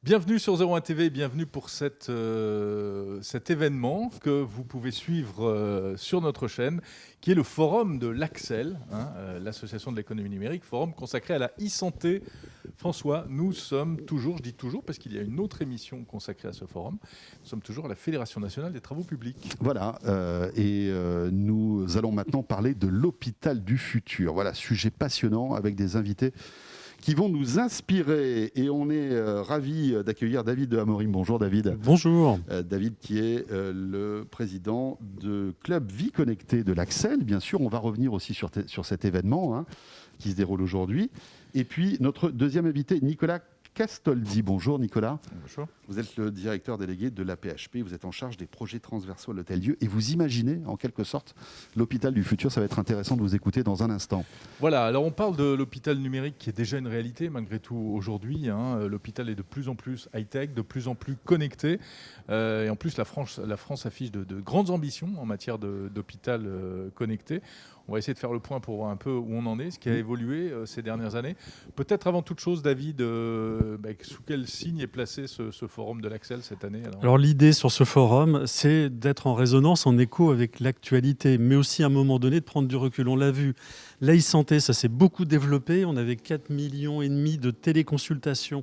Bienvenue sur 01 TV, bienvenue pour cet événement que vous pouvez suivre sur notre chaîne, qui est le forum de l'Axel, l'association de l'économie numérique, forum consacré à la e-santé. François, nous sommes toujours, je dis toujours parce qu'il y a une autre émission consacrée à ce forum, nous sommes toujours à la Fédération nationale des travaux publics. Voilà, nous allons maintenant parler de l'hôpital du futur. Voilà, sujet passionnant avec des invités qui vont nous inspirer. Et on est ravis d'accueillir David de Amorim. Bonjour David. Bonjour. David qui est le président de Club Vie Connectée de l'Axel. Bien sûr, on va revenir aussi sur cet événement qui se déroule aujourd'hui. Et puis notre deuxième invité, Nicolas Castoldi. Bonjour Nicolas. Bonjour. Vous êtes le directeur délégué de l'AP-HP, vous êtes en charge des projets transversaux à l'Hôtel-Dieu et vous imaginez en quelque sorte l'hôpital du futur. Ça va être intéressant de vous écouter dans un instant. Voilà, alors on parle de l'hôpital numérique qui est déjà une réalité malgré tout aujourd'hui. L'hôpital est de plus en plus high-tech, de plus en plus connecté. Et en plus, la France affiche de grandes ambitions en matière d'hôpital connecté. On va essayer de faire le point pour voir un peu où on en est, ce qui a évolué ces dernières années. Peut-être avant toute chose, David, sous quel signe est placé ce forum de l'Axel cette année Alors l'idée sur ce forum, c'est d'être en résonance, en écho avec l'actualité, mais aussi à un moment donné de prendre du recul. On l'a vu, l'e-santé, ça s'est beaucoup développé. On avait 4,5 millions de téléconsultations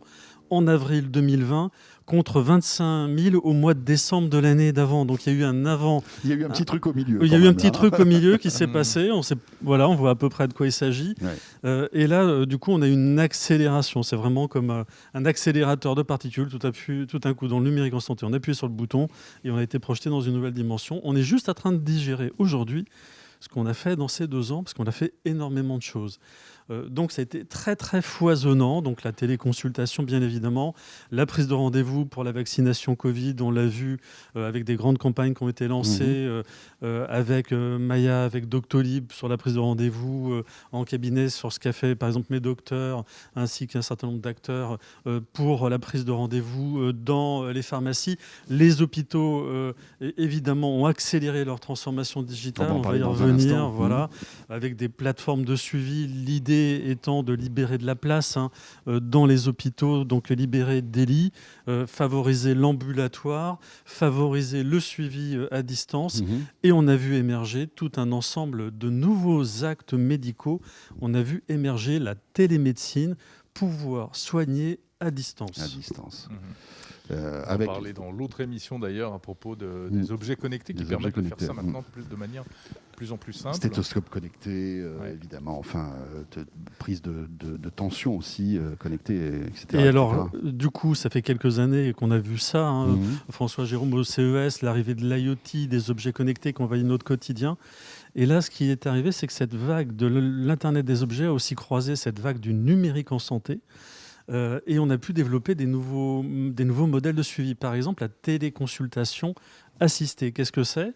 en avril 2020 contre 25 000 au mois de décembre de l'année d'avant. Donc il y a eu un avant. Il y a eu un petit truc au milieu. Il y a eu un petit truc au milieu qui s'est passé. On voit à peu près de quoi il s'agit. Ouais. Et là, du coup, on a une accélération. C'est vraiment comme un accélérateur de particules. Tout un coup, dans le numérique en santé, on appuie sur le bouton et on a été projeté dans une nouvelle dimension. On est juste en train de digérer aujourd'hui ce qu'on a fait dans ces 2 ans, parce qu'on a fait énormément de choses. Donc ça a été très très foisonnant, donc la téléconsultation bien évidemment, la prise de rendez-vous pour la vaccination Covid, on l'a vu avec des grandes campagnes qui ont été lancées avec Maya, avec Doctolib sur la prise de rendez-vous en cabinet, sur ce qu'a fait par exemple Mes Docteurs, ainsi qu'un certain nombre d'acteurs pour la prise de rendez-vous dans les pharmacies. Les hôpitaux évidemment ont accéléré leur transformation digitale, on va y revenir, voilà, avec des plateformes de suivi. L'idée étant de libérer de la place dans les hôpitaux, donc libérer des lits, favoriser l'ambulatoire, favoriser le suivi à distance. Et on a vu émerger tout un ensemble de nouveaux actes médicaux. On a vu émerger la télémédecine, pouvoir soigner à distance. À distance. On parlait dans l'autre émission d'ailleurs à propos des objets connectés qui permettent de faire ça maintenant de manière de plus en plus simple. Stéthoscope connecté, évidemment, prise de tension aussi connectée, etc. Et alors, du coup, ça fait quelques années qu'on a vu ça. François Jérôme au CES, l'arrivée de l'IoT, des objets connectés qui envahissent notre quotidien. Et là, ce qui est arrivé, c'est que cette vague de l'Internet des objets a aussi croisé cette vague du numérique en santé. Et on a pu développer des nouveaux modèles de suivi. Par exemple, la téléconsultation assistée. Qu'est-ce que c'est ?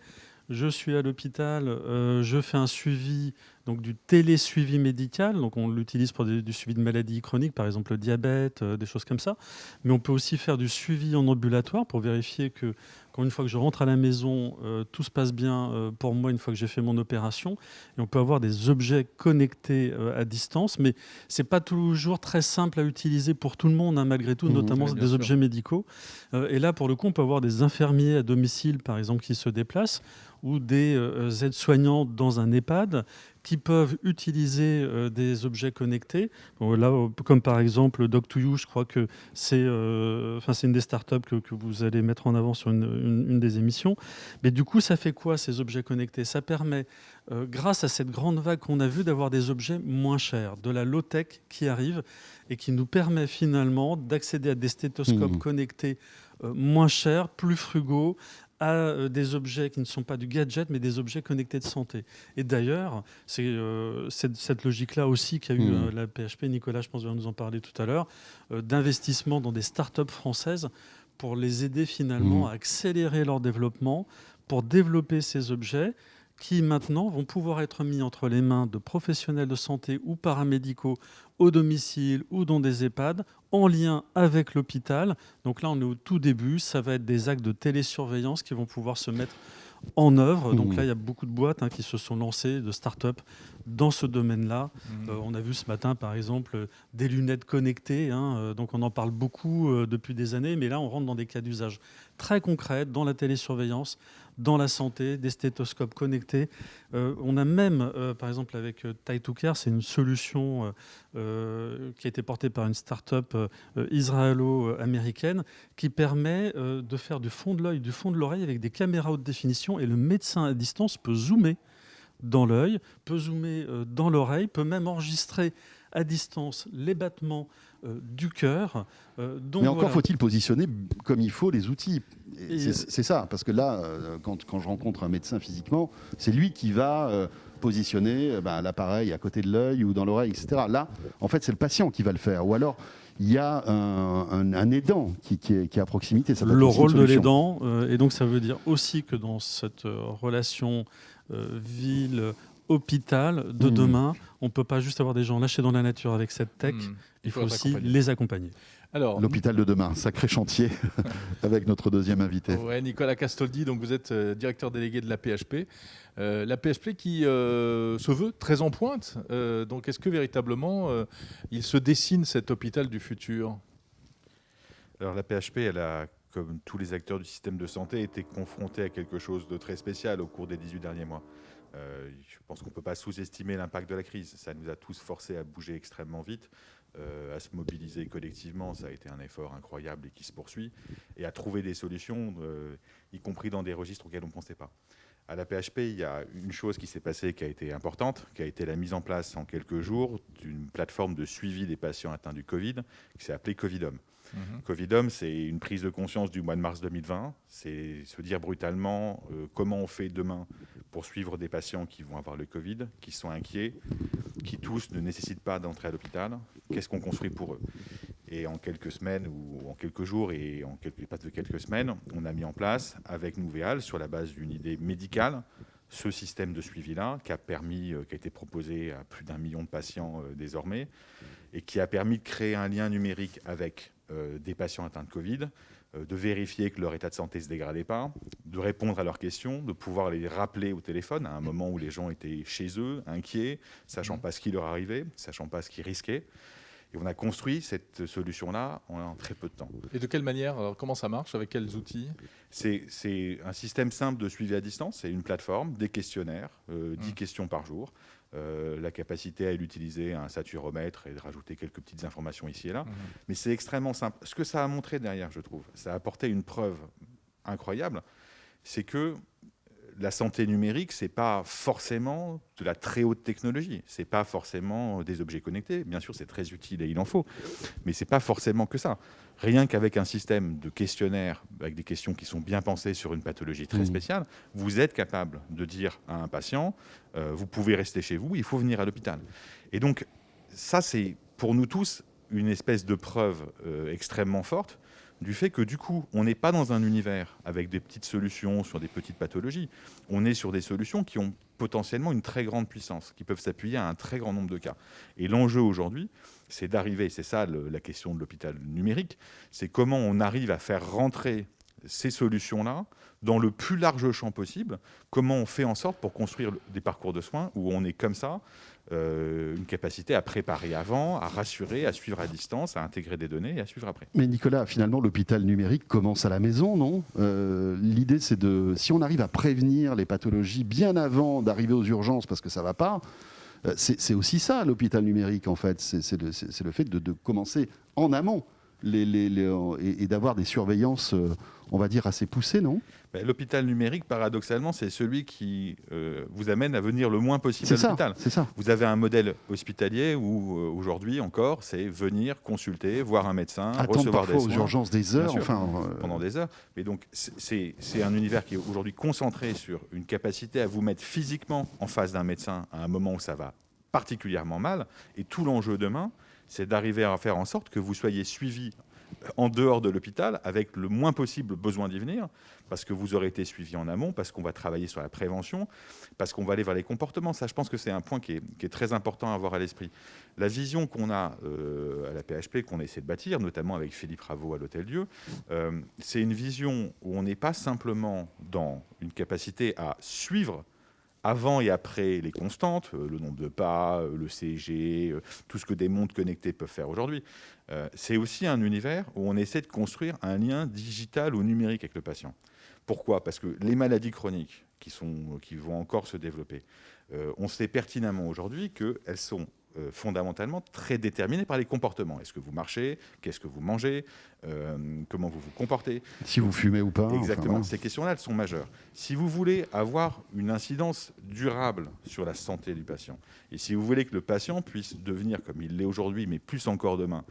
Je suis à l'hôpital, je fais un suivi, donc du télésuivi médical. Donc on l'utilise pour du suivi de maladies chroniques, par exemple le diabète, des choses comme ça. Mais on peut aussi faire du suivi en ambulatoire pour vérifier que, une fois que je rentre à la maison, tout se passe bien pour moi une fois que j'ai fait mon opération. Et on peut avoir des objets connectés à distance, mais c'est pas toujours très simple à utiliser pour tout le monde, malgré tout, notamment des objets médicaux. Et là, pour le coup, on peut avoir des infirmiers à domicile, par exemple, qui se déplacent, ou des aides-soignants dans un EHPAD qui peuvent utiliser des objets connectés. Là, comme par exemple Doc2You, je crois que c'est une des startups que vous allez mettre en avant sur une des émissions. Mais du coup, ça fait quoi ces objets connectés ? Ça permet, grâce à cette grande vague qu'on a vue, d'avoir des objets moins chers, de la low-tech qui arrive et qui nous permet finalement d'accéder à des stéthoscopes connectés moins chers, plus frugaux, à des objets qui ne sont pas du gadget, mais des objets connectés de santé. Et d'ailleurs, c'est cette logique-là aussi qu'a eu la PHP, Nicolas, je pense, va nous en parler tout à l'heure, d'investissement dans des startups françaises pour les aider finalement à accélérer leur développement, pour développer ces objets qui maintenant vont pouvoir être mis entre les mains de professionnels de santé ou paramédicaux au domicile ou dans des EHPAD en lien avec l'hôpital. Donc là, on est au tout début. Ça va être des actes de télésurveillance qui vont pouvoir se mettre en œuvre. Donc là, il y a beaucoup de boîtes qui se sont lancées, de start-up dans ce domaine-là. On a vu ce matin, par exemple, des lunettes connectées. Donc on en parle beaucoup depuis des années, mais là, on rentre dans des cas d'usage très concrets, dans la télésurveillance, dans la santé, des stéthoscopes connectés. On a même, par exemple, avec Tie2Care, c'est une solution qui a été portée par une start-up israélo-américaine qui permet de faire du fond de l'œil, du fond de l'oreille avec des caméras haute définition, et le médecin à distance peut zoomer dans l'œil, peut zoomer dans l'oreille, peut même enregistrer à distance les battements du cœur. Mais encore faut-il positionner comme il faut les outils. C'est ça, parce que là, quand je rencontre un médecin physiquement, c'est lui qui va positionner l'appareil à côté de l'œil ou dans l'oreille, etc. Là, en fait, c'est le patient qui va le faire. Ou alors, il y a un aidant qui est à proximité. Ça le rôle de l'aidant, et donc ça veut dire aussi que dans cette relation ville-hôpital de demain, on ne peut pas juste avoir des gens lâchés dans la nature avec cette tech, il faut aussi les accompagner. Alors, l'hôpital de demain, sacré chantier avec notre deuxième invité. Ouais, Nicolas Castoldi, donc vous êt directeur délégué de la PHP. La PHP qui se veut très en pointe. Donc est-ce que véritablement il se dessine cet hôpital du futur ? Alors la PHP, elle a, comme tous les acteurs du système de santé, été confrontée à quelque chose de très spécial au cours des 18 derniers mois. Je pense qu'on ne peut pas sous-estimer l'impact de la crise. Ça nous a tous forcés à bouger extrêmement vite, à se mobiliser collectivement. Ça a été un effort incroyable et qui se poursuit, et à trouver des solutions, y compris dans des registres auxquels on ne pensait pas. À la PHP, il y a une chose qui s'est passée qui a été importante, qui a été la mise en place en quelques jours d'une plateforme de suivi des patients atteints du Covid, qui s'est appelée Covidom. Covidom, c'est une prise de conscience du mois de mars 2020. C'est se dire brutalement comment on fait demain pour suivre des patients qui vont avoir le Covid, qui sont inquiets, qui tous ne nécessitent pas d'entrer à l'hôpital. Qu'est-ce qu'on construit pour eux ? Et en quelques semaines, ou en quelques jours, et en l'espace de quelques semaines, on a mis en place, avec Nouvéal, sur la base d'une idée médicale, ce système de suivi-là, qui a été proposé à plus d'1 million de patients désormais, et qui a permis de créer un lien numérique avec des patients atteints de Covid, de vérifier que leur état de santé ne se dégradait pas, de répondre à leurs questions, de pouvoir les rappeler au téléphone à un moment où les gens étaient chez eux, inquiets, sachant pas ce qui leur arrivait, sachant pas ce qu'ils risquaient. Et on a construit cette solution-là en très peu de temps. Et de quelle manière ? Alors, comment ça marche ? Avec quels outils ? C'est un système simple de suivi à distance. C'est une plateforme, des questionnaires, 10 questions par jour. La capacité à l'utiliser un saturomètre et de rajouter quelques petites informations ici et là. Mais c'est extrêmement simple. Ce que ça a montré derrière, je trouve, ça a apporté une preuve incroyable, c'est que la santé numérique, ce n'est pas forcément de la très haute technologie. Ce n'est pas forcément des objets connectés. Bien sûr, c'est très utile et il en faut. Mais ce n'est pas forcément que ça. Rien qu'avec un système de questionnaire, avec des questions qui sont bien pensées sur une pathologie très spéciale, vous êtes capable de dire à un patient, vous pouvez rester chez vous, il faut venir à l'hôpital. Et donc, ça, c'est pour nous tous une espèce de preuve extrêmement forte du fait que, du coup, on n'est pas dans un univers avec des petites solutions sur des petites pathologies. On est sur des solutions qui ont potentiellement une très grande puissance, qui peuvent s'appuyer à un très grand nombre de cas. Et l'enjeu aujourd'hui, c'est d'arriver, c'est ça la question de l'hôpital numérique, c'est comment on arrive à faire rentrer ces solutions-là dans le plus large champ possible, comment on fait en sorte pour construire des parcours de soins où on est comme ça, une capacité à préparer avant, à rassurer, à suivre à distance, à intégrer des données et à suivre après. Mais Nicolas, finalement, l'hôpital numérique commence à la maison, non ? L'idée, c'est si on arrive à prévenir les pathologies bien avant d'arriver aux urgences parce que ça ne va pas, c'est aussi ça, l'hôpital numérique, en fait. C'est le fait de commencer en amont et d'avoir des surveillances, on va dire, assez poussées, non ? L'hôpital numérique, paradoxalement, c'est celui qui vous amène à venir le moins possible à l'hôpital. C'est ça. Vous avez un modèle hospitalier où, aujourd'hui encore, c'est venir consulter, voir un médecin, recevoir des soins. Aux urgences des heures, pendant des heures. Mais donc, c'est un univers qui est aujourd'hui concentré sur une capacité à vous mettre physiquement en face d'un médecin à un moment où ça va particulièrement mal. Et tout l'enjeu demain, c'est d'arriver à faire en sorte que vous soyez suivi en dehors de l'hôpital, avec le moins possible besoin d'y venir, parce que vous aurez été suivi en amont, parce qu'on va travailler sur la prévention, parce qu'on va aller vers les comportements. Ça, je pense que c'est un point qui est très important à avoir à l'esprit. La vision qu'on a à la PHP, qu'on essaie de bâtir, notamment avec Philippe Raveau à l'Hôtel-Dieu, c'est une vision où on n'est pas simplement dans une capacité à suivre avant et après les constantes, le nombre de pas, le CG, tout ce que des montres connectées peuvent faire aujourd'hui. C'est aussi un univers où on essaie de construire un lien digital ou numérique avec le patient. Pourquoi ? Parce que les maladies chroniques qui vont encore se développer, on sait pertinemment aujourd'hui qu'elles sont fondamentalement très déterminées par les comportements. Est-ce que vous marchez ? Qu'est-ce que vous mangez ? Comment vous vous comportez ? Si vous fumez ou pas. Exactement. Enfin, Ces questions-là, elles sont majeures. Si vous voulez avoir une incidence durable sur la santé du patient, et si vous voulez que le patient puisse devenir, comme il l'est aujourd'hui, mais plus encore demain,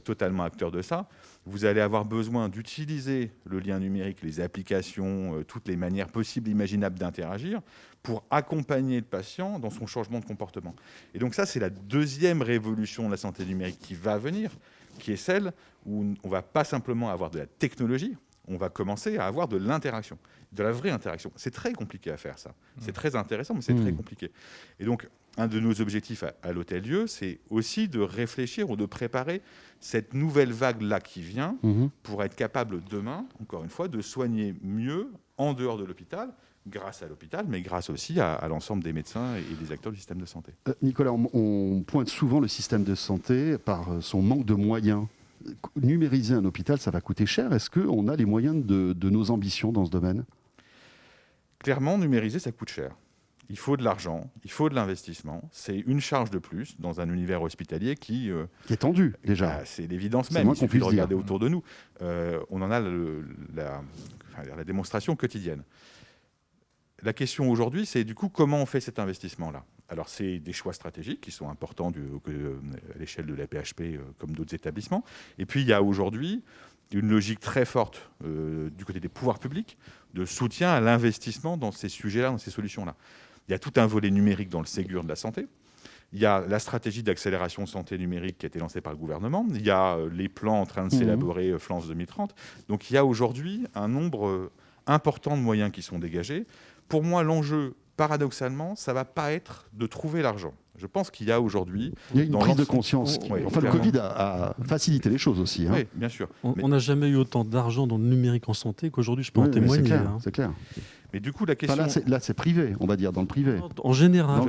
totalement acteur de ça, vous allez avoir besoin d'utiliser le lien numérique, les applications, toutes les manières possibles, imaginables d'interagir pour accompagner le patient dans son changement de comportement. Et donc ça, c'est la deuxième révolution de la santé numérique qui va venir, qui est celle où on ne va pas simplement avoir de la technologie, on va commencer à avoir de l'interaction, de la vraie interaction. C'est très compliqué à faire, ça. C'est très intéressant, mais c'est très compliqué. Et donc, un de nos objectifs à l'Hôtel-Dieu, c'est aussi de réfléchir ou de préparer cette nouvelle vague-là qui vient pour être capable demain, encore une fois, de soigner mieux en dehors de l'hôpital, grâce à l'hôpital, mais grâce aussi à l'ensemble des médecins et des acteurs du système de santé. Nicolas, on pointe souvent le système de santé par son manque de moyens. Numériser un hôpital, ça va coûter cher. Est-ce qu'on a les moyens de nos ambitions dans ce domaine ? Clairement, numériser, ça coûte cher. Il faut de l'argent, il faut de l'investissement. C'est une charge de plus dans un univers hospitalier qui est tendu, déjà. C'est l'évidence même. Il suffit de regarder autour de nous. On en a la démonstration quotidienne. La question aujourd'hui, c'est du coup comment on fait cet investissement-là. Alors, c'est des choix stratégiques qui sont importants à l'échelle de la PHP comme d'autres établissements. Et puis, il y a aujourd'hui une logique très forte du côté des pouvoirs publics de soutien à l'investissement dans ces sujets-là, dans ces solutions-là. Il y a tout un volet numérique dans le Ségur de la santé. Il y a la stratégie d'accélération santé numérique qui a été lancée par le gouvernement. Il y a les plans en train de s'élaborer, France 2030. Donc, il y a aujourd'hui un nombre important de moyens qui sont dégagés. Pour moi, l'enjeu, paradoxalement, ça ne va pas être de trouver l'argent. Je pense qu'il y a aujourd'hui... Il y a une prise de conscience. Le Covid a facilité les choses aussi. Oui, bien sûr. On n'a jamais eu autant d'argent dans le numérique en santé qu'aujourd'hui, je peux en témoigner. C'est clair. Mais du coup, la question... là, c'est privé, on va dire, dans le privé. En général,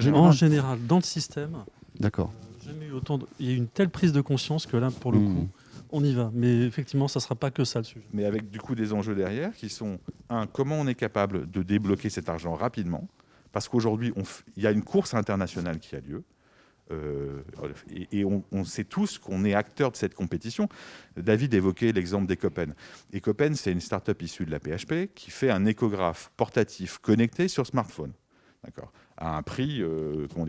dans le système. D'accord. Jamais eu autant il y a eu une telle prise de conscience que là, pour le coup, on y va. Mais effectivement, ça ne sera pas que ça, le sujet. Mais avec du coup des enjeux derrière qui sont, comment on est capable de débloquer cet argent rapidement ? Parce qu'aujourd'hui, il y a une course internationale qui a lieu. Et on sait tous qu'on est acteur de cette compétition. David évoquait l'exemple d'Ecopen. Ecopen, c'est une start-up issue de la PHP qui fait un échographe portatif connecté sur smartphone. D'accord, à un prix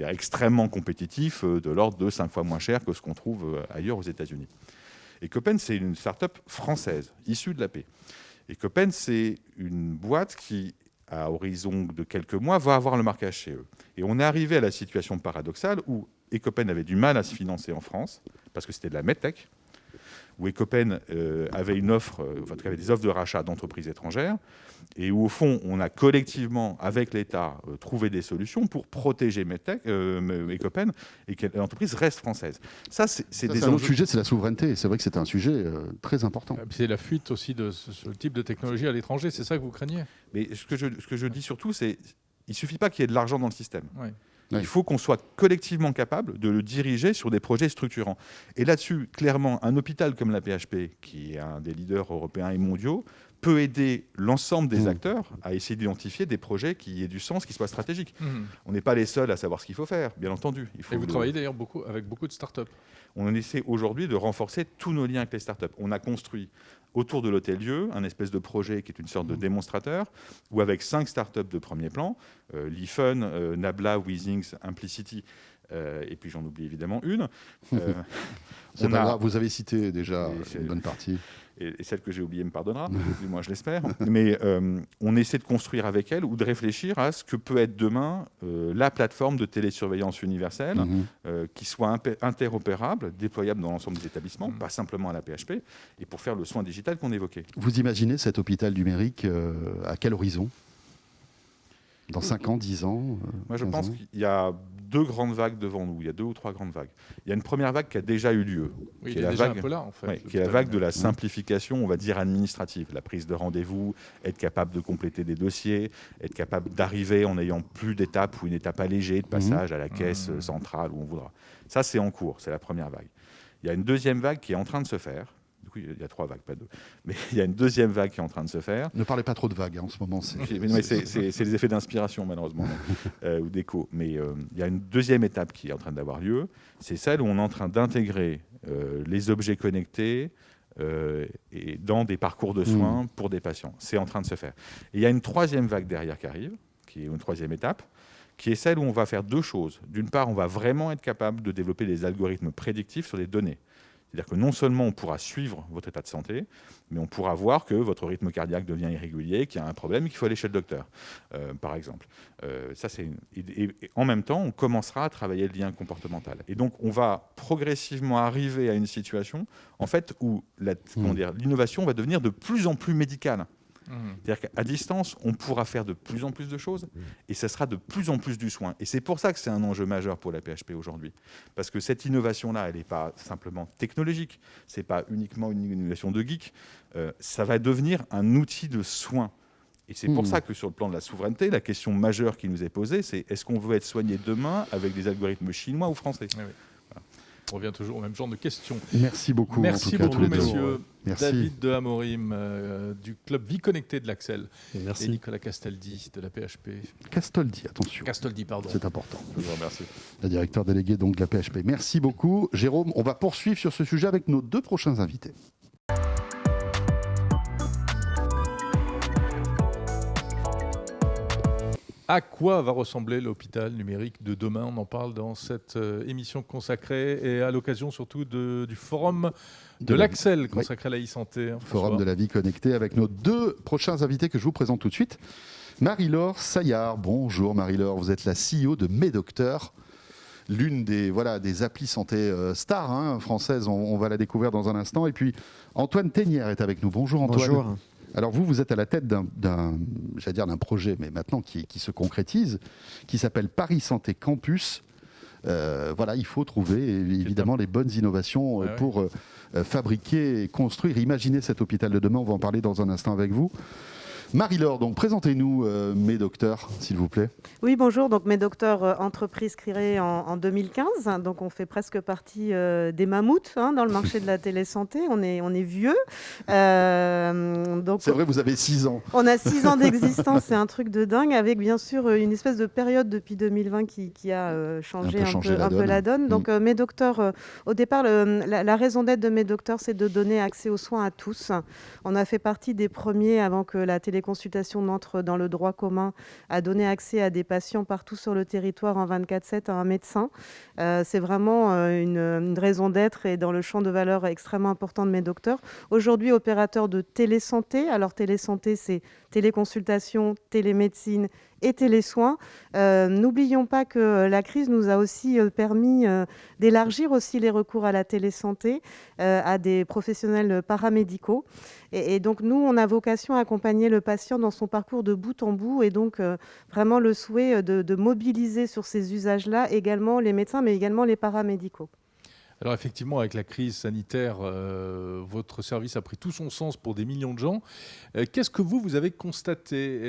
extrêmement compétitif, de l'ordre de 5 fois moins cher que ce qu'on trouve ailleurs aux États-Unis. Ecopen, c'est une start-up française, issue de la paix. Ecopen, c'est une boîte qui, à horizon de quelques mois, va avoir le marquage chez eux. Et on est arrivé à la situation paradoxale où Ecopen avait du mal à se financer en France, parce que c'était de la medtech, où Ecopen avait une offre, avait des offres de rachat d'entreprises étrangères, et où, au fond, on a collectivement, avec l'État, trouvé des solutions pour protéger Ecopen et que l'entreprise reste française. Ça, c'est un autre sujet, c'est la souveraineté. C'est vrai que c'est un sujet très important. C'est la fuite aussi de ce type de technologie à l'étranger, c'est ça que vous craignez ? Mais ce que je dis surtout, c'est qu'il ne suffit pas qu'il y ait de l'argent dans le système. Oui. Il faut qu'on soit collectivement capable de le diriger sur des projets structurants. Et là-dessus, clairement, un hôpital comme la PHP, qui est un des leaders européens et mondiaux, peut aider l'ensemble des acteurs à essayer d'identifier des projets qui aient du sens, qui soient stratégiques. On n'est pas les seuls à savoir ce qu'il faut faire, bien entendu. Et vous travaillez d'ailleurs avec beaucoup de startups. On essaie aujourd'hui de renforcer tous nos liens avec les startups. On a construit autour de l'Hôtel-Dieu un espèce de projet qui est une sorte de démonstrateur, où avec 5 startups de premier plan, Lifun, Nabla, Weezings, Implicity, et puis j'en oublie évidemment une. C'est pas grave, vous avez cité déjà une bonne partie. Et celle que j'ai oubliée me pardonnera, du moins je l'espère. Mais on essaie de construire avec elle ou de réfléchir à ce que peut être demain la plateforme de télésurveillance universelle qui soit interopérable, déployable dans l'ensemble des établissements, pas simplement à la PHP, et pour faire le soin digital qu'on évoquait. Vous imaginez cet hôpital numérique à quel horizon ? Dans 5 ans, 10 ans Moi, je pense qu'il y a 2 grandes vagues devant nous. Il y a 2 ou 3 grandes vagues. Il y a une première vague qui a déjà eu lieu. Oui, qui est il est la déjà vague, un peu là, en fait. qui est la vague de la simplification, on va dire, administrative. La prise de rendez-vous, être capable de compléter des dossiers, être capable d'arriver en n'ayant plus d'étapes ou une étape allégée de passage à la caisse centrale où on voudra. Ça, c'est en cours. C'est la première vague. Il y a une deuxième vague qui est en train de se faire. Du coup, il y a 3 vagues, pas 2. Mais il y a une deuxième vague qui est en train de se faire. Ne parlez pas trop de vagues en ce moment. C'est les effets d'inspiration, malheureusement, ou d'écho. Mais il y a une deuxième étape qui est en train d'avoir lieu. C'est celle où on est en train d'intégrer les objets connectés et dans des parcours de soins pour des patients. C'est en train de se faire. Et il y a une troisième vague derrière qui arrive, qui est une troisième étape, qui est celle où on va faire 2 choses. D'une part, on va vraiment être capable de développer des algorithmes prédictifs sur les données. C'est-à-dire que non seulement on pourra suivre votre état de santé, mais on pourra voir que votre rythme cardiaque devient irrégulier, qu'il y a un problème et qu'il faut aller chez le docteur, par exemple. Et en même temps, on commencera à travailler le lien comportemental. Et donc, on va progressivement arriver à une situation en fait, où l'innovation va devenir de plus en plus médicale. C'est-à-dire qu'à distance, on pourra faire de plus en plus de choses et ça sera de plus en plus du soin. Et c'est pour ça que c'est un enjeu majeur pour la PHP aujourd'hui. Parce que cette innovation-là, elle n'est pas simplement technologique, ce n'est pas uniquement une innovation de geek, ça va devenir un outil de soin. Et c'est pour ça que sur le plan de la souveraineté, la question majeure qui nous est posée, c'est est-ce qu'on veut être soigné demain avec des algorithmes chinois ou français ? Oui. On revient toujours au même genre de questions. Merci beaucoup. Merci en tout cas, beaucoup, tous les deux. messieurs. Merci. David de Amorim du club Vie Connectée de l'Axel. Merci. Et Nicolas Castaldi de la PHP. Castoldi, attention. Castoldi, pardon. C'est important. Je vous remercie. La directeur déléguée donc, de la PHP. Merci beaucoup. Jérôme, on va poursuivre sur ce sujet avec nos 2 prochains invités. À quoi va ressembler l'hôpital numérique de demain ? On en parle dans cette émission consacrée et à l'occasion surtout du forum de l'Axel consacré à la e-santé. Forum de la vie connectée avec nos 2 prochains invités que je vous présente tout de suite. Marie-Laure Saillard. Bonjour Marie-Laure, vous êtes la CEO de Médocteur, l'une des applis santé stars françaises. On va la découvrir dans un instant. Et puis Antoine Ténière est avec nous. Bonjour Antoine. Bonjour. Alors vous êtes à la tête d'un projet, mais maintenant qui se concrétise, qui s'appelle Paris Santé Campus. Il faut trouver évidemment les bonnes innovations pour fabriquer, construire, imaginer cet hôpital de demain. On va en parler dans un instant avec vous. Marie-Laure, donc présentez-nous Médocteur, s'il vous plaît. Oui, bonjour. Donc Médocteur, entreprise créée en 2015. Donc on fait presque partie des mammouths dans le marché de la télésanté. On est vieux. Donc c'est vrai, vous avez 6 ans. On a 6 ans d'existence, c'est un truc de dingue, avec bien sûr une espèce de période depuis 2020 qui a changé un peu la donne. Donc Médocteur, au départ, la raison d'être de Médocteur, c'est de donner accès aux soins à tous. On a fait partie des premiers, avant que la téléconsultation n'entre dans le droit commun, à donner accès à des patients partout sur le territoire en 24/7 à un médecin. C'est vraiment une raison d'être et dans le champ de valeur extrêmement important de Médocteur. Aujourd'hui, opérateur de télésanté. Alors télésanté, c'est téléconsultation, télémédecine et télésoins. N'oublions pas que la crise nous a aussi permis d'élargir aussi les recours à la télésanté, à des professionnels paramédicaux. Et donc, nous, on a vocation à accompagner le patient dans son parcours de bout en bout et donc vraiment le souhait de mobiliser sur ces usages-là également les médecins, mais également les paramédicaux. Alors effectivement, avec la crise sanitaire, votre service a pris tout son sens pour des millions de gens. Qu'est-ce que vous avez constaté ?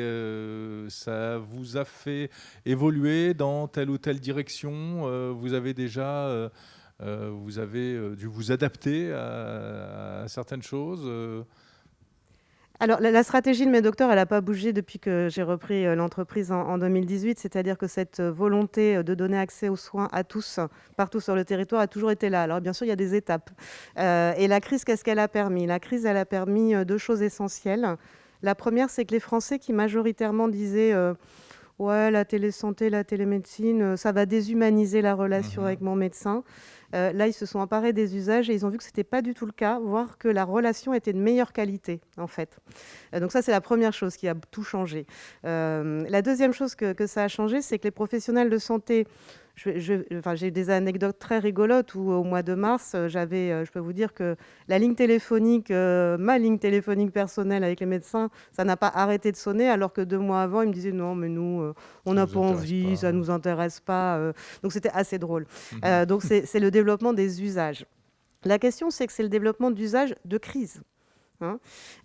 Ça vous a fait évoluer dans telle ou telle direction ? Vous avez déjà dû vous adapter à certaines choses Alors, la stratégie de Médocteur, elle n'a pas bougé depuis que j'ai repris l'entreprise en 2018, c'est-à-dire que cette volonté de donner accès aux soins à tous, partout sur le territoire, a toujours été là. Alors, bien sûr, il y a des étapes. Et la crise, qu'est-ce qu'elle a permis ? La crise, elle a permis 2 choses essentielles. La première, c'est que les Français qui majoritairement disaient ouais, la télésanté, la télémédecine, ça va déshumaniser la relation avec mon médecin. Là, ils se sont emparés des usages et ils ont vu que ce n'était pas du tout le cas, voire que la relation était de meilleure qualité, en fait. Donc ça, c'est la première chose qui a tout changé. La deuxième chose que ça a changé, c'est que les professionnels de santé... j'ai des anecdotes très rigolotes où au mois de mars, je peux vous dire que la ligne téléphonique, ma ligne téléphonique personnelle avec les médecins, ça n'a pas arrêté de sonner, alors que 2 mois avant, ils me disaient non, mais nous, on n'a pas envie, ça ne nous intéresse pas. Donc c'était assez drôle. Donc c'est le développement des usages. La question, c'est que c'est le développement d'usages de crise.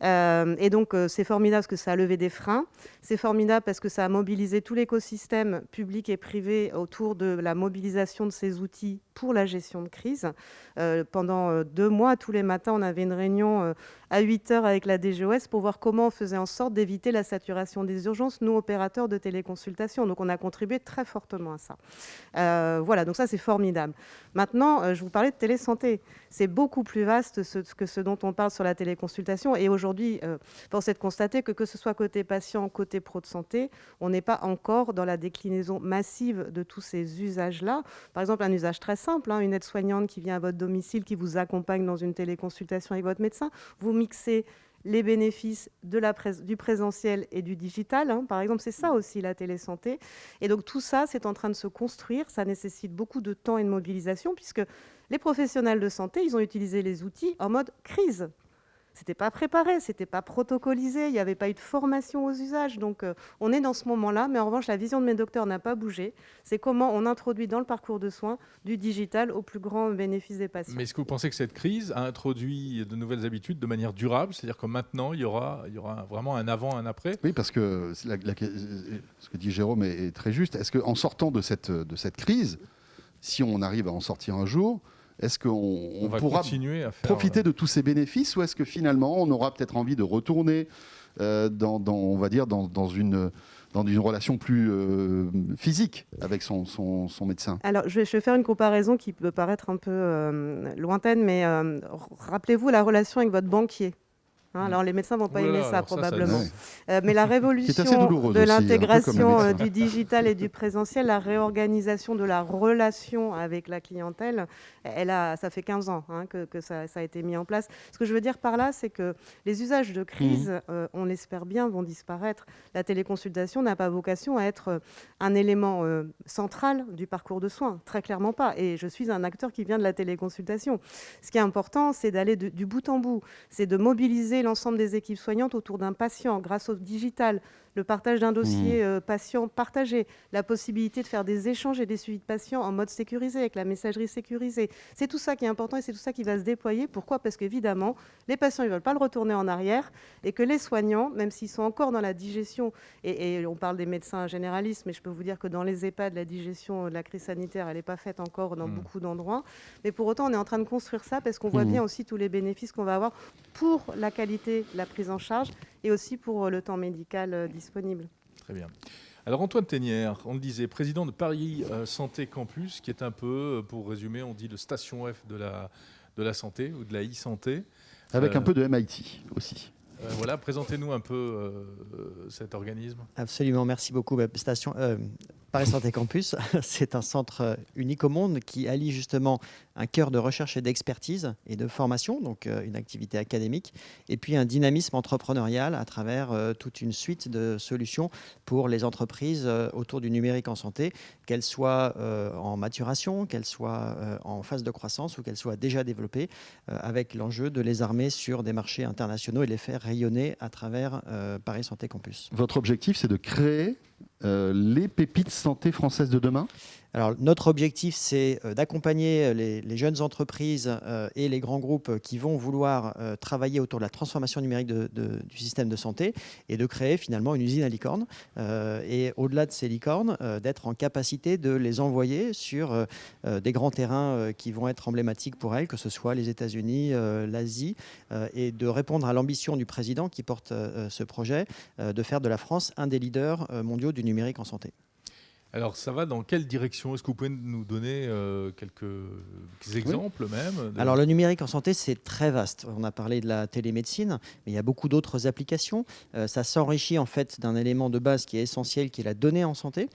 Et donc, c'est formidable parce que ça a levé des freins. C'est formidable parce que ça a mobilisé tout l'écosystème public et privé autour de la mobilisation de ces outils pour la gestion de crise. Pendant 2 mois, tous les matins, on avait une réunion à 8 heures avec la DGOS pour voir comment on faisait en sorte d'éviter la saturation des urgences, nous, opérateurs de téléconsultation. Donc, on a contribué très fortement à ça. Voilà, donc ça, c'est formidable. Maintenant, je vous parlais de télésanté. C'est beaucoup plus vaste que ce dont on parle sur la téléconsultation. Et aujourd'hui, force est de constater que ce soit côté patient, côté pro de santé, on n'est pas encore dans la déclinaison massive de tous ces usages-là. Par exemple, un usage très simple, une aide-soignante qui vient à votre domicile, qui vous accompagne dans une téléconsultation avec votre médecin, vous mixez les bénéfices du présentiel et du digital. Par exemple, c'est ça aussi la télésanté. Et donc tout ça, c'est en train de se construire. Ça nécessite beaucoup de temps et de mobilisation puisque les professionnels de santé, ils ont utilisé les outils en mode crise. C'était pas préparé, c'était pas protocolisé, il n'y avait pas eu de formation aux usages. Donc on est dans ce moment-là, mais en revanche, la vision de mes docteurs n'a pas bougé. C'est comment on introduit dans le parcours de soins du digital au plus grand bénéfice des patients. Mais est-ce que vous pensez que cette crise a introduit de nouvelles habitudes de manière durable ? C'est-à-dire que maintenant, il y aura vraiment un avant, un après ? Oui, parce que ce que dit Jérôme est très juste. Est-ce qu'en sortant de cette crise, si on arrive à en sortir un jour, est-ce qu'on pourra profiter de tous ces bénéfices ou est-ce que finalement on aura peut-être envie de retourner dans une relation plus physique avec son médecin ? Alors, je vais faire une comparaison qui peut paraître un peu lointaine, mais rappelez-vous la relation avec votre banquier. Alors, les médecins ne vont pas aimer ça, probablement. Mais la révolution de l'intégration du digital et du présentiel, la réorganisation de la relation avec la clientèle, ça fait 15 ans que ça a été mis en place. Ce que je veux dire par là, c'est que les usages de crise, on l'espère bien, vont disparaître. La téléconsultation n'a pas vocation à être un élément central du parcours de soins, très clairement pas. Et je suis un acteur qui vient de la téléconsultation. Ce qui est important, c'est d'aller du bout en bout, c'est de mobiliser l'ensemble des équipes soignantes autour d'un patient grâce au digital, le partage d'un dossier patient partagé, la possibilité de faire des échanges et des suivis de patients en mode sécurisé, avec la messagerie sécurisée. C'est tout ça qui est important et c'est tout ça qui va se déployer. Pourquoi ? Parce qu'évidemment, les patients ne veulent pas le retourner en arrière et que les soignants, même s'ils sont encore dans la digestion, et on parle des médecins généralistes, mais je peux vous dire que dans les EHPAD, la digestion de la crise sanitaire, elle n'est pas faite encore dans beaucoup d'endroits. Mais pour autant, on est en train de construire ça parce qu'on voit bien aussi tous les bénéfices qu'on va avoir pour la qualité de la prise en charge et aussi pour le temps médical disponible. Très bien. Alors Antoine Ténière, on le disait, président de Paris Santé Campus, qui est un peu, pour résumer, on dit le station F de la santé ou de la e-santé. Avec un peu de MIT aussi. Voilà, présentez-nous un peu cet organisme. Absolument, merci beaucoup. Paris Santé Campus, c'est un centre unique au monde qui allie justement un cœur de recherche et d'expertise et de formation, donc une activité académique, et puis un dynamisme entrepreneurial à travers toute une suite de solutions pour les entreprises autour du numérique en santé, qu'elles soient en maturation, qu'elles soient en phase de croissance ou qu'elles soient déjà développées, avec l'enjeu de les armer sur des marchés internationaux et les faire rayonner à travers Paris Santé Campus. Votre objectif, c'est de créer les pépites santé françaises de demain ? Alors, notre objectif, c'est d'accompagner les jeunes entreprises et les grands groupes qui vont vouloir travailler autour de la transformation numérique du système de santé et de créer finalement une usine à licorne. Et au-delà de ces licornes, d'être en capacité de les envoyer sur des grands terrains qui vont être emblématiques pour elles, que ce soit les États-Unis, l'Asie, et de répondre à l'ambition du président qui porte ce projet, de faire de la France un des leaders mondiaux du numérique en santé. Alors, ça va dans quelle direction? Est-ce que vous pouvez nous donner quelques exemples même Alors, le numérique en santé, c'est très vaste. On a parlé de la télémédecine, mais il y a beaucoup d'autres applications. Ça s'enrichit en fait d'un élément de base qui est essentiel, qui est la donnée en santé,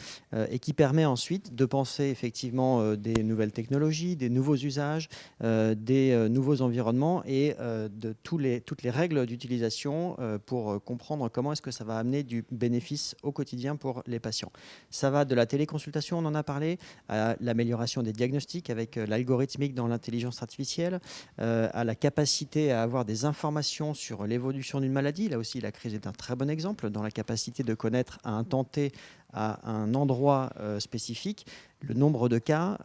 et qui permet ensuite de penser effectivement des nouvelles technologies, des nouveaux usages, des nouveaux environnements et de toutes les règles d'utilisation pour comprendre comment est-ce que ça va amener du bénéfice au quotidien pour les patients. Ça va de la téléconsultation, on en a parlé, à l'amélioration des diagnostics avec l'algorithmique dans l'intelligence artificielle, à la capacité à avoir des informations sur l'évolution d'une maladie. Là aussi, la crise est un très bon exemple dans la capacité de connaître à un temps T, à un endroit spécifique, le nombre de cas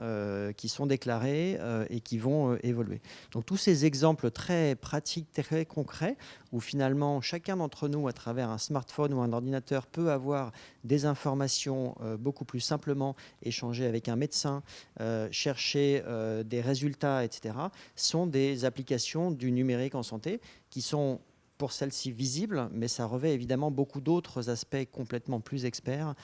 qui sont déclarés et qui vont évoluer. Donc tous ces exemples très pratiques, très concrets, où finalement chacun d'entre nous, à travers un smartphone ou un ordinateur, peut avoir des informations beaucoup plus simplement, échanger avec un médecin, chercher des résultats, etc., sont des applications du numérique en santé qui sont pour celle-ci visible, mais ça revêt évidemment beaucoup d'autres aspects complètement plus experts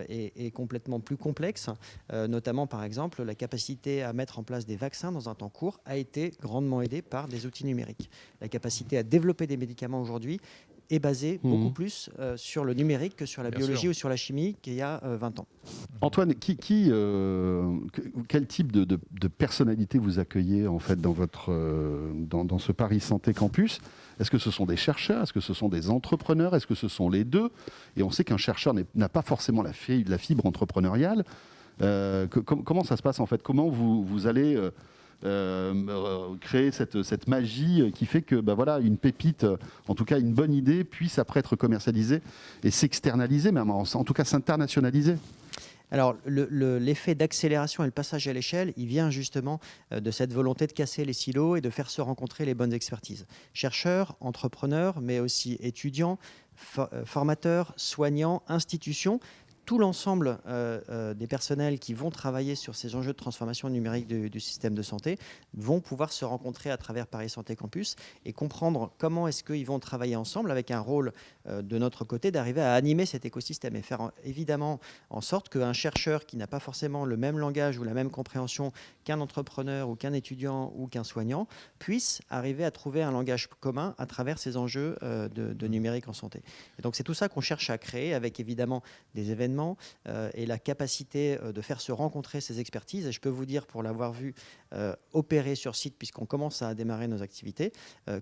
et complètement plus complexes, notamment par exemple la capacité à mettre en place des vaccins dans un temps court a été grandement aidée par des outils numériques. La capacité à développer des médicaments aujourd'hui est basée beaucoup plus sur le numérique que sur la biologie ou sur la chimie qu'il y a 20 ans. Antoine, quel type de personnalité vous accueillez en fait dans ce Paris Santé Campus? Est-ce que ce sont des chercheurs? Est-ce que ce sont des entrepreneurs? Est-ce que ce sont les deux? Et on sait qu'un chercheur n'a pas forcément la fibre entrepreneuriale. Comment ça se passe en fait? Comment vous allez créer cette magie qui fait que une pépite, en tout cas une bonne idée, puisse après être commercialisée et s'externaliser, mais en tout cas s'internationaliser? Alors, l'effet d'accélération et le passage à l'échelle, il vient justement de cette volonté de casser les silos et de faire se rencontrer les bonnes expertises. Chercheurs, entrepreneurs, mais aussi étudiants, formateurs, soignants, institutions. Tout l'ensemble des personnels qui vont travailler sur ces enjeux de transformation numérique du système de santé vont pouvoir se rencontrer à travers Paris Santé Campus et comprendre comment est-ce qu'ils vont travailler ensemble avec un rôle de notre côté d'arriver à animer cet écosystème et faire évidemment en sorte qu'un chercheur qui n'a pas forcément le même langage ou la même compréhension qu'un entrepreneur ou qu'un étudiant ou qu'un soignant puisse arriver à trouver un langage commun à travers ces enjeux de numérique en santé. Et donc c'est tout ça qu'on cherche à créer avec évidemment des événements et la capacité de faire se rencontrer ces expertises. Et je peux vous dire, pour l'avoir vu opérer sur site, puisqu'on commence à démarrer nos activités,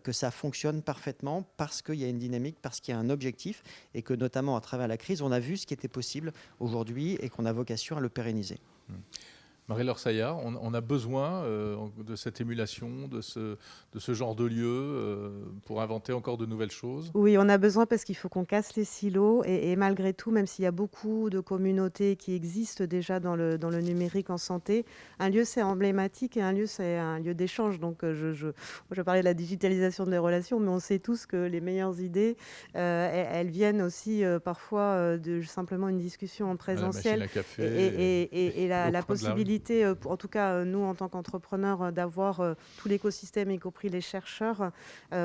que ça fonctionne parfaitement parce qu'il y a une dynamique, parce qu'il y a un objectif et que notamment à travers la crise, on a vu ce qui était possible aujourd'hui et qu'on a vocation à le pérenniser. Marie-Laure Saillard, on a besoin de cette émulation, de ce genre de lieu pour inventer encore de nouvelles choses? Oui, on a besoin parce qu'il faut qu'on casse les silos et malgré tout, même s'il y a beaucoup de communautés qui existent déjà dans le numérique en santé, un lieu c'est emblématique et un lieu c'est un lieu d'échange. Donc je parlais de la digitalisation de les relations, mais on sait tous que les meilleures idées, elles viennent aussi parfois de simplement une discussion en présentiel. La machine à café et la possibilité, en tout cas nous en tant qu'entrepreneurs, d'avoir tout l'écosystème, y compris les chercheurs,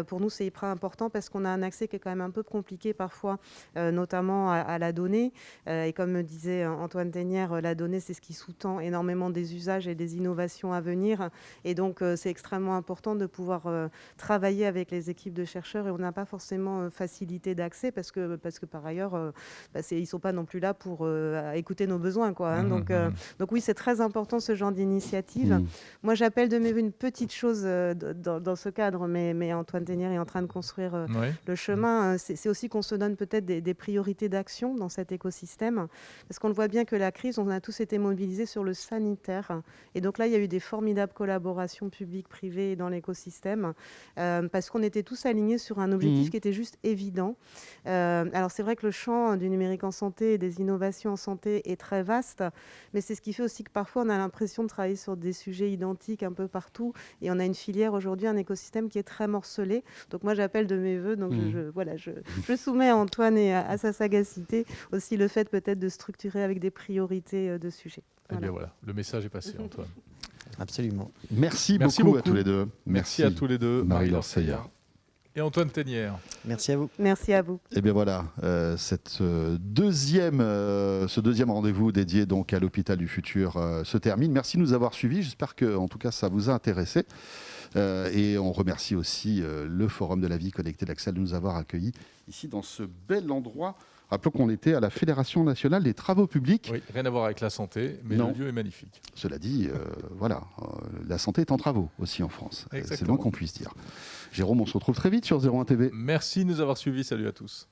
pour nous c'est hyper important parce qu'on a un accès qui est quand même un peu compliqué parfois, notamment à la donnée. Et comme me disait Antoine Tenière, la donnée c'est ce qui sous-tend énormément des usages et des innovations à venir. Et donc c'est extrêmement important de pouvoir travailler avec les équipes de chercheurs et on n'a pas forcément facilité d'accès parce que par ailleurs ils ne sont pas non plus là pour écouter nos besoins, quoi, hein. Donc oui, c'est très important ce genre d'initiative. Moi, j'appelle de mes voeux une petite chose dans ce cadre, mais Antoine Tenière est en train de construire le chemin. C'est aussi qu'on se donne peut-être des priorités d'action dans cet écosystème, parce qu'on le voit bien que la crise, on a tous été mobilisés sur le sanitaire. Et donc là, il y a eu des formidables collaborations publiques-privées dans l'écosystème, parce qu'on était tous alignés sur un objectif qui était juste évident. Alors, c'est vrai que le champ du numérique en santé et des innovations en santé est très vaste, mais c'est ce qui fait aussi que parfois, on a l'impression de travailler sur des sujets identiques un peu partout et on a une filière aujourd'hui, un écosystème qui est très morcelé. Donc moi j'appelle de mes voeux, donc je soumets à Antoine et à sa sagacité aussi le fait peut-être de structurer avec des priorités de sujets. Voilà. Eh bien voilà, le message est passé, Antoine. Absolument. Merci beaucoup à tous les deux. Merci à tous les deux. Marie-Laure Saillard. Et Antoine Ténière. Merci à vous. Merci à vous. Et bien voilà, ce deuxième rendez-vous dédié donc à l'hôpital du futur se termine. Merci de nous avoir suivis. J'espère que, en tout cas, ça vous a intéressé. Et on remercie aussi le Forum de la vie connectée d'Axel de nous avoir accueillis ici dans ce bel endroit. Rappelons qu'on était à la Fédération nationale des travaux publics. Oui, rien à voir avec la santé, mais Non. le lieu est magnifique. Cela dit, la santé est en travaux aussi en France. C'est le moins qu'on puisse dire. Jérôme, on se retrouve très vite sur 01 TV. Merci de nous avoir suivis. Salut à tous.